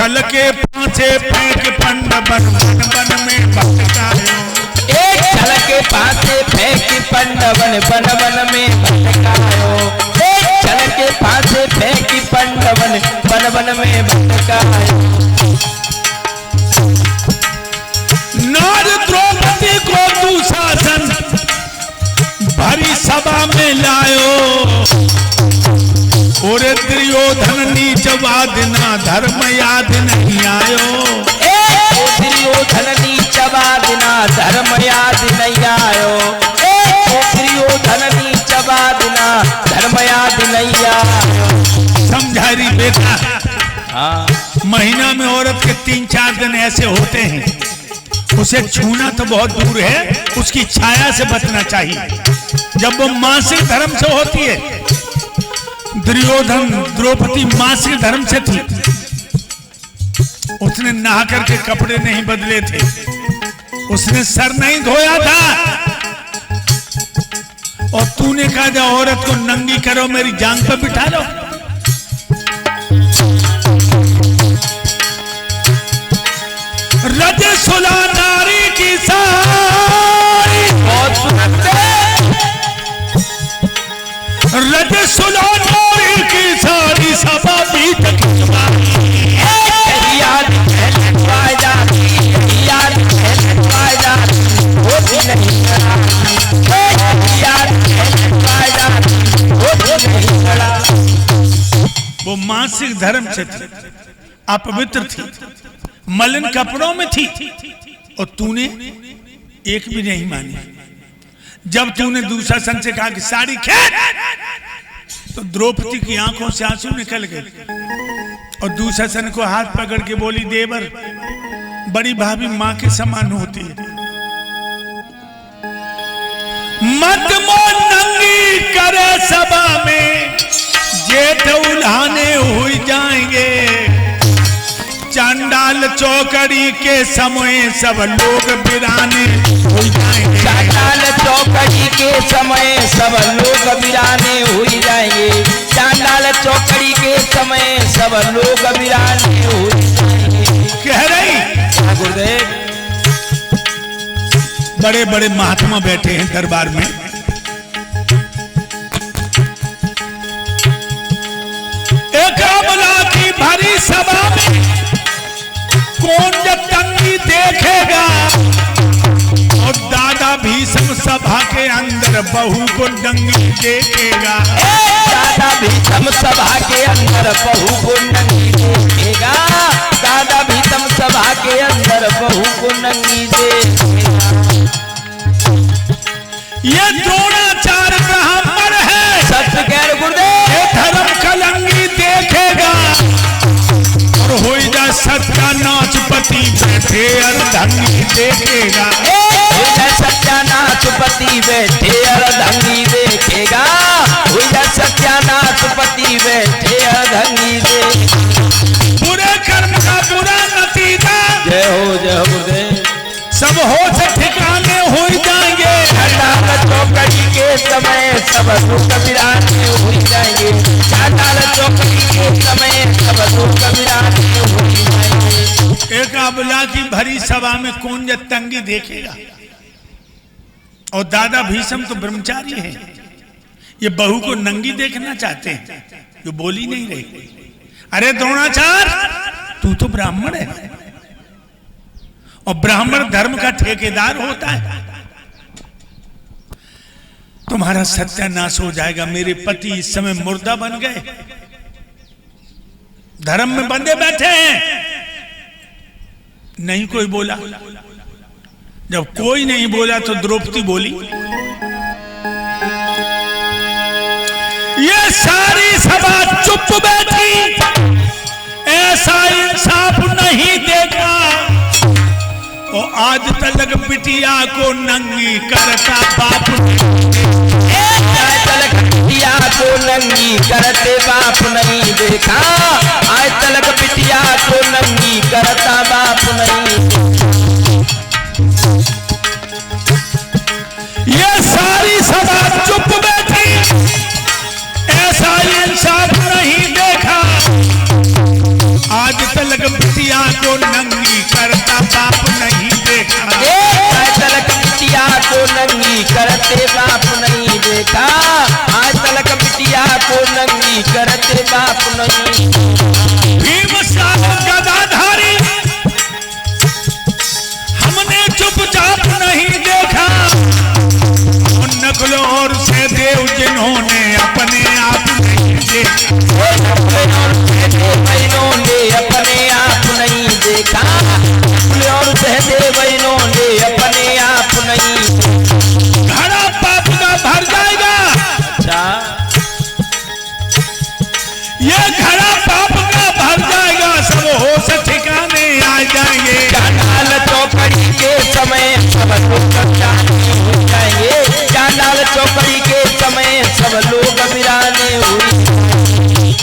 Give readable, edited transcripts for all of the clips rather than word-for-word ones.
छल के पांचे फेंक पंड बन बन बन में भटकायो। एक छल के पांचे फेंक पंड बन बन बन में भटकायो। एक छल के पांचे फेंक पंड बन बन में भटकायो। नार द्रौपदी को दुशासन भरी सभा में लायो। और दुर्योधन नीच वादना धर्म याद नहीं आयो। दुर्योधन नीच वादना धर्म याद नहीं आयो। दुर्योधन नीच वादना धर्म याद नहीं आयो। समझा रही बेटा? हाँ। महीना में औरत के 3-4 दिन ऐसे होते हैं, उसे छूना तो बहुत दूर है, उसकी छाया से बचना चाहिए। जब वो मासिक धर्म से होती है, दुर्योधन द्रौपदी मासिक धर्म से थी, उसने नहा करके कपड़े नहीं बदले थे, उसने सर नहीं धोया था, और तूने कहा जा औरत को नंगी करो, मेरी जांग पर बिठा लो। रज सुला नारी की सारी बहुत सुनते। रज सुला नारी की सारी सभा बीत याद पाए जाती, याद पाए जाती, होती नहीं लड़ा। याद पाए जाती, होती नहीं लड़ा। वो मासिक धर्म से थी, अपवित्र थी, मलिन कपड़ों में थी, और तूने एक भी नहीं मानी। जब तूने दुशासन से कहा कि साड़ी खींच, तो द्रौपदी की आंखों से आंसू निकल गए, और दुशासन को हाथ पकड़ के बोली, देवर बड़ी भाभी मां के समान होती है, मत मोन नंगी करे सभा में, जेठ उल्हाने हुई जाएंगे। चांडाल चौकड़ी के समय सब लोग वीराने हो जाएंगे। चांडाल चौकड़ी के समय सब लोग वीराने हो जाएंगे। चांडाल चौकड़ी के समय सब लोग वीराने हो जाएंगे। कह रही गुरुदेव, बड़े बड़े महात्मा बैठे हैं दरबार में, एक अबला की भरी सभा में कौन जब तंगी देखेगा, और दादा भीष्म सभा के अंदर बहू को नंगी देखेगा। दादा भीष्म सभा के अंदर बहू को नंगी देखेगा। दादा भीष्म सभा के अंदर बहू को नंगी देखेगा। ये द्रोणाचार्य ब्राह्मण है, सत्य कह रहे गुरुदेव। ये धर्म कलंगी देखेगा, और हो जा सत्यानाश पति बैठे अर्धंगी देखेगा। हो जा सत्यानाश पति बैठे अर्धंगी देखेगा। हो जा सत्यानाश पति बैठे अर्धंगी देखेगा। बुरे कर्म का बुरा नतीजा, जय हो गुरुदेव। सब होश ठिकाने हो जाएंगे। चांडाल चौकड़ी के समय सब लोग वीराने हो जाएंगे। चांडाल चौकड़ी के समय सब लोग वीराने हो जाएंगे। एक अबला की भरी सभा में कौन जब तंगी देखेगा, और दादा भीष्म तो ब्रह्मचारी हैं, ये बहू को नंगी देखना चाहते हैं, जो बोली नहीं रही। अरे द्रोणाचार्य, तू तो ब्राह्मण है, और ब्राह्मण धर्म का ठेकेदार होता है, तुम्हारा सत्यानाश हो जाएगा। मेरे पति इस समय मुर्दा बन गए, धर्म में बंधे बैठे हैं। नहीं कोई बोला। जब कोई नहीं बोला तो द्रौपदी बोली, ये सारी सभा चुप बैठी, ऐसा इंसाफ नहीं देखा, और आज तक बिटिया को नंगी करता बाप। आज तक बिटिया को नंगी करते बाप नहीं देखा। आज तक बिटिया को नंगी करता बाप नहीं। ये सारी सभा चुप बैठी, ऐसा इंसाफ नहीं देखा, आज तक बिटिया बाप नहीं देखा, आज तलक बिटिया को नंगी करते बाप नहीं। भीमसेन गदाधारी हमने चुपचाप नहीं देखा, उन नकुल और सहदेव जिन्होंने अपने आप नहीं देखा, इन्होंने अपने आप नहीं देखा, और सहदेव इन्होंने अपने आप नहीं। घड़ा पाप का भर जाएगा, ये घड़ा पाप का भर जाएगा, सब होश ठिकाने आ जाएंगे। चांडाल चौकड़ी के समय सब लोग हो जाएंगे, चांडाल चौकड़ी के समय सब लोग वीराने हुई।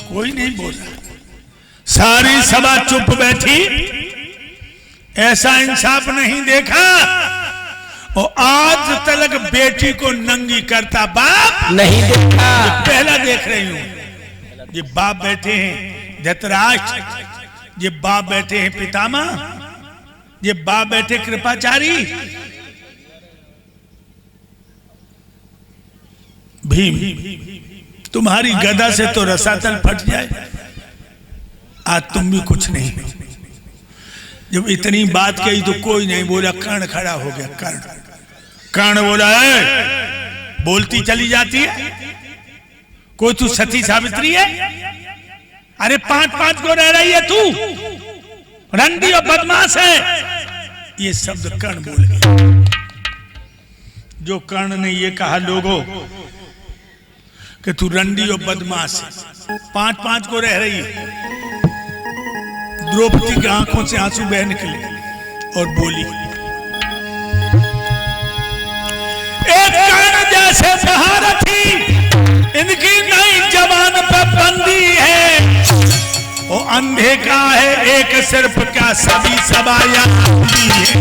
कोई नहीं बोला, सारी सभा चुप बैठी, ऐसा इंसाफ नहीं देखा। और आज तलक बेटी को नंगी करता बाप नहीं देखा, पहला देख रही हूं। ये बाप बैठे हैं धृतराष्ट्र, ये बाप बैठे हैं पितामह, ये बाप बैठे कृपाचारी। भीम तुम्हारी गदा से तो रसातल फट जाए, आज तुम भी कुछ नहीं। जब इतनी बात कही तो कोई नहीं बोला, कर्ण खड़ा हो गया। कर्ण बोला है, बोलती चली जाती है, कोई तू सती सावित्री है? अरे 5-5 को रह रही है तू, रंडी और बदमाश है। ये शब्द कर्ण बोल गया। जो कर्ण ने ये कहा लोगों कि तू रंडी और बदमाश है, 5-5 को रह रही है, द्रौपदी की आंखों से आंसू बह निकले और बोली, एक कर्ण जैसे महारथी, इनकी नई जवान पे बंदी है। वो अंधे का है एक सिर्फ, क्या सभी सभाया अंधी है।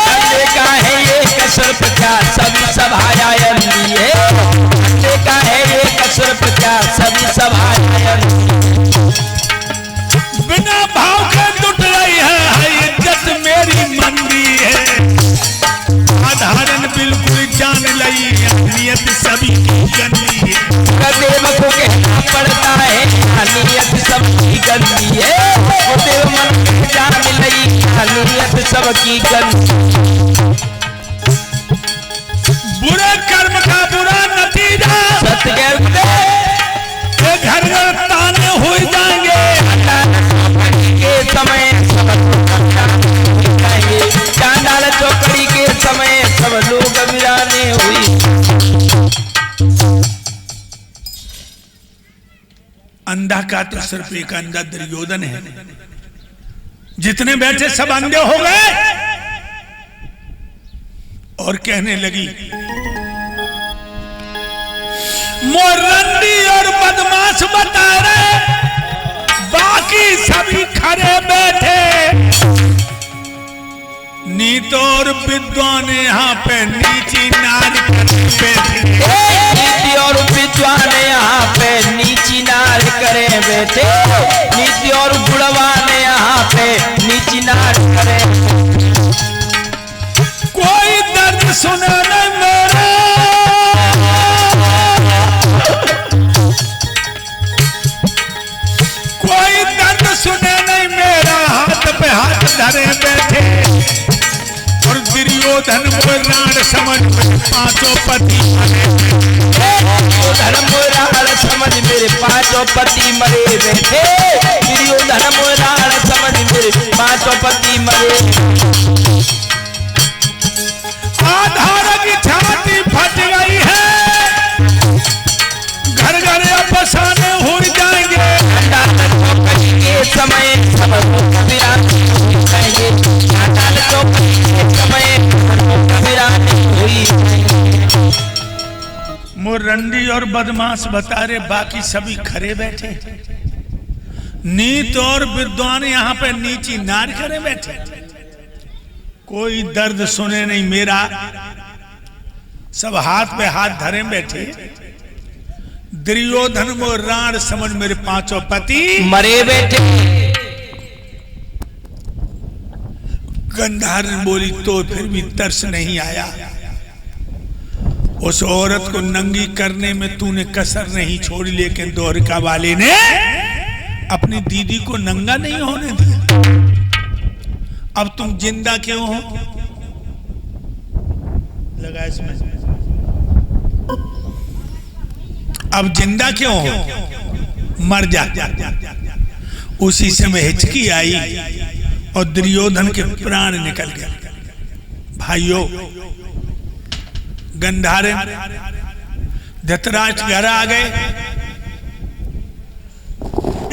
अंधे का है एक सिर्फ, क्या सभी सभाया अंधी है। अंधे का है एक सिर्फ, क्या सभी सभाया अंधी। बिना भाव के लुट रही है इज्जत मेरी मंदी है। साधारण बिल्कुल जान लई, नियत सभी की गंदी है। देव को कहना पड़ता है नियत सबकी गंदी है। देव मन जान लई, नियत सबकी गंदी। बुरे कर्म का बुरा नतीजा, सत्य घर घर ताने हो जाएंगे। के समय चांडाल चौकड़ी के समय सब लोग वीराने हुई। अंधा का तो सिर्फ एक अंधा दुर्योधन है, जितने बैठे सब अंधे हो गए। और कहने लगी, मोरंडी और बदमाश बता रहे, बाकी सभी खड़े बैठे। नीत और विद्वान यहाँ पे नीची नार बैठे। नीति और विद्वान यहाँ पे नीची नार करे बैठे। नीति और गुणवान यहाँ पे नीची नार करे। कोई दर्द सुने नहीं मेरा, कोई दर्द सुने नहीं मेरा, हाथ पे हाथ धरे बैठे। और दुर्योधन राण समझ में 5 पति मरे। धर्मराण समझ मेरे 5 पति मरे बैठे। दुर्योधन राण समझ मेरे 5 पति मरे। आधार की छाती फट गई है, घर घर अफसाने हो जाएंगे। के समय सब लोग वीराने जाएंगे। के समय वीराने हुई। मोरंडी और बदमाश बता रहे, बाकी सभी खड़े बैठे। नीत और विद्वान यहाँ पे नीची नार करे बैठे। कोई दर्द सुने नहीं मेरा, सब हाथ पे हाथ धरे बैठे। दुर्योधन वो राण समझ मेरे 5 पति मरे बैठे। गंधार बोली तो फिर भी तरस नहीं आया। उस औरत को नंगी करने में तूने कसर नहीं छोड़ी, लेकिन द्वारिका वाले ने अपनी दीदी को नंगा नहीं होने दिया। अब तुम जिंदा क्यों हो? लगा इसमें। अब जिंदा क्यों हो? मर जा। उसी समय हिचकी आई और दुर्योधन के प्राण निकल गए। भाइयों, गंधारण धृतराष्ट्र घर आ गए।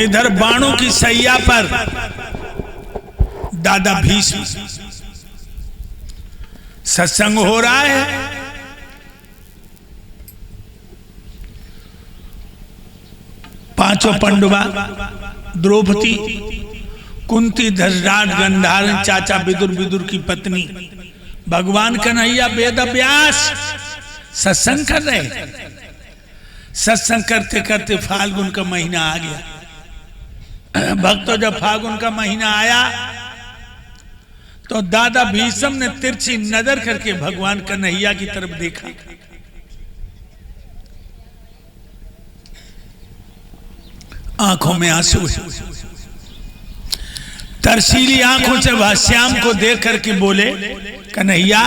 इधर बाणों की सैया पर दादा भीष्म, सत्संग हो रहा है। पांचों पांडवा, द्रौपदी, कुंती, धृतराष्ट्र, गंधारण, चाचा विदुर, विदुर की पत्नी, भगवान कन्हैया, वेद व्यास सत्संग कर रहे। सत्संग करते करते फाल्गुन का महीना आ गया। भक्तों, जब फाल्गुन का महीना आया तो दादा भीष्म ने तिरछी नजर करके भगवान कन्हैया की तरफ देखा। आंखों में आंसू है। तरसीली आंखों से वह श्याम को देख करके बोले, कन्हैया